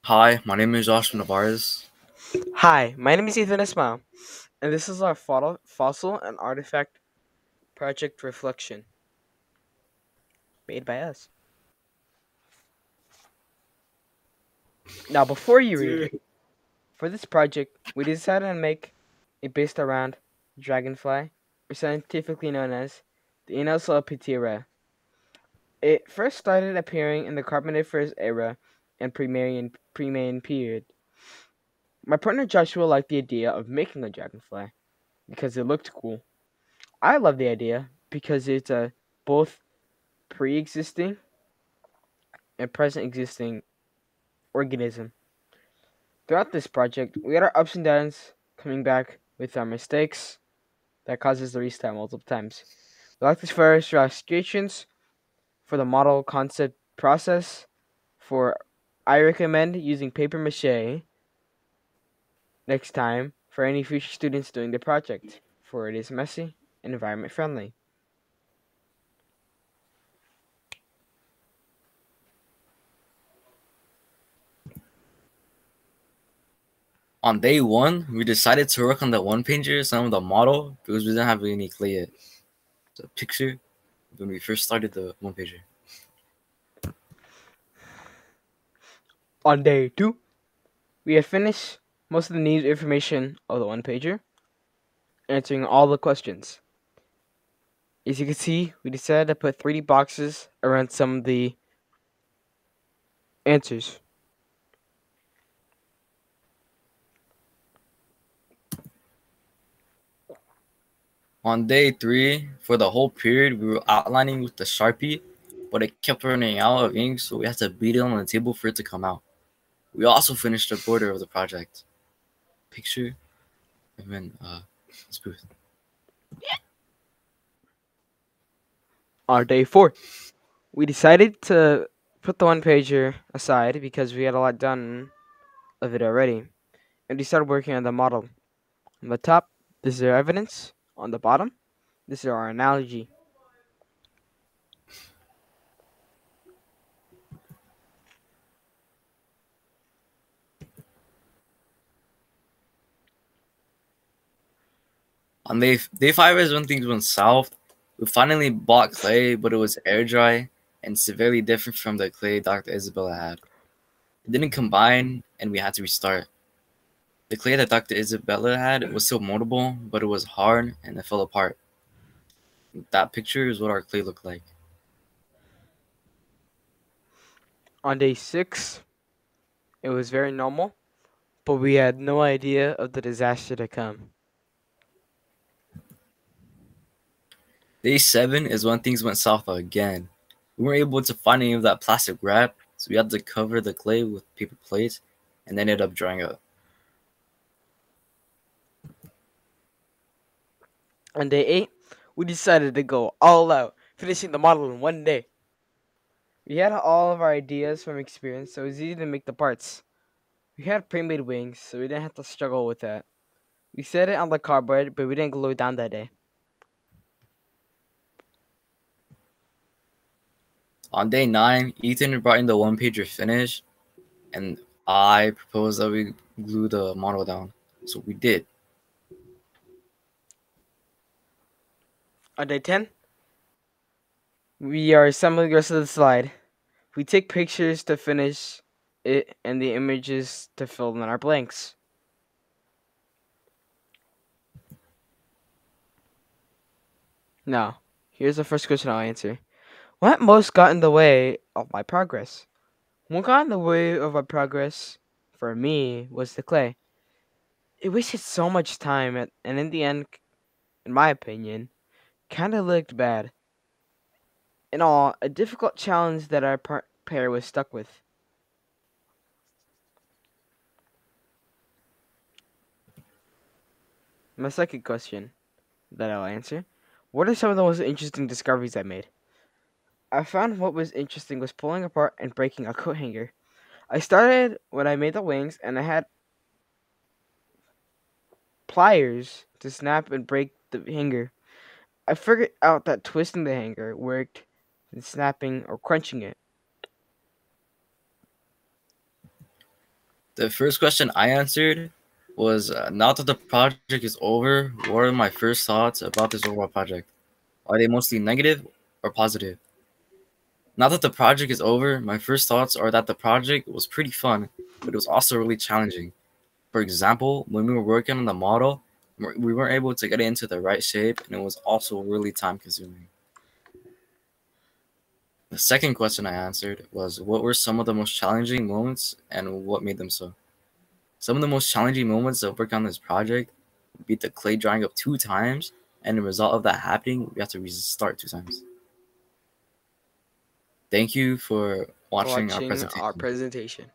Hi, my name is Josh Navarez. Hi, my name is Ethan Ismail, and this is our fossil and artifact project reflection made by us. Now, before you read, for this project, we decided to make it based around dragonfly, or scientifically known as the Inosolaptera. It first started appearing in the Carboniferous era and Pre-Mayan period. My partner Joshua liked the idea of making a dragonfly because it looked cool. I love the idea because it's a both pre-existing and present existing organism. Throughout this project, we had our ups and downs, coming back with our mistakes that causes the restart multiple times. We like this for illustrations, for the model concept process, for I recommend using paper mache next time for any future students doing the project, for it is messy and environment friendly. On day one, we decided to work on the one pager, some of the model, because we didn't have any clay yet. The picture when we first started the one pager. On day 2, we had finished most of the needed information of the one pager, answering all the questions. As you can see, we decided to put 3D boxes around some of the answers. On day three, for the whole period, we were outlining with the Sharpie, but it kept running out of ink, so we had to beat it on the table for it to come out. We also finished the border of the project. Picture, and then smooth. On day 4, we decided to put the one pager aside because we had a lot done of it already, and we started working on the model. On the top, this is our evidence. On the bottom, this is our analogy. On day five is when things went south. We finally bought clay, but it was air dry and severely different from the clay Dr. Isabella had. It didn't combine, and we had to restart. The clay that Dr. Isabella had was still moldable, but it was hard and it fell apart. That picture is what our clay looked like. On day 6, it was very normal, but we had no idea of the disaster to come. Day 7 is when things went south again. We weren't able to find any of that plastic wrap, so we had to cover the clay with paper plates and then ended up drying up. On day 8, we decided to go all out, finishing the model in one day. We had all of our ideas from experience, so it was easy to make the parts. We had pre-made wings, so we didn't have to struggle with that. We set it on the cardboard, but we didn't glue it down that day. On day 9, Ethan brought in the one pager finish, and I proposed that we glue the model down. So we did. On day 10, we are assembling the rest of the slide. We take pictures to finish it and the images to fill in our blanks. Now, here's the first question I'll answer. What most got in the way of my progress? What got in the way of my progress for me was the clay. It wasted so much time, and in the end, in my opinion, kind of looked bad. In all, a difficult challenge that our pair was stuck with. My second question that I'll answer. What are some of the most interesting discoveries I made? I found what was interesting was pulling apart and breaking a coat hanger. I started when I made the wings and I had pliers to snap and break the hanger. I figured out that twisting the hanger worked than snapping or crunching it. The first question I answered was now that the project is over, what are my first thoughts about this overall project? Are they mostly negative or positive? Now that the project is over, my first thoughts are that the project was pretty fun, but it was also really challenging. For example, when we were working on the model, we weren't able to get it into the right shape, and it was also really time consuming. The second question I answered was what were some of the most challenging moments and what made them so? Some of the most challenging moments of work on this project would be the clay drying up 2 times, and the result of that happening, we have to restart 2 times. Thank you for watching our Watching our presentation. presentation.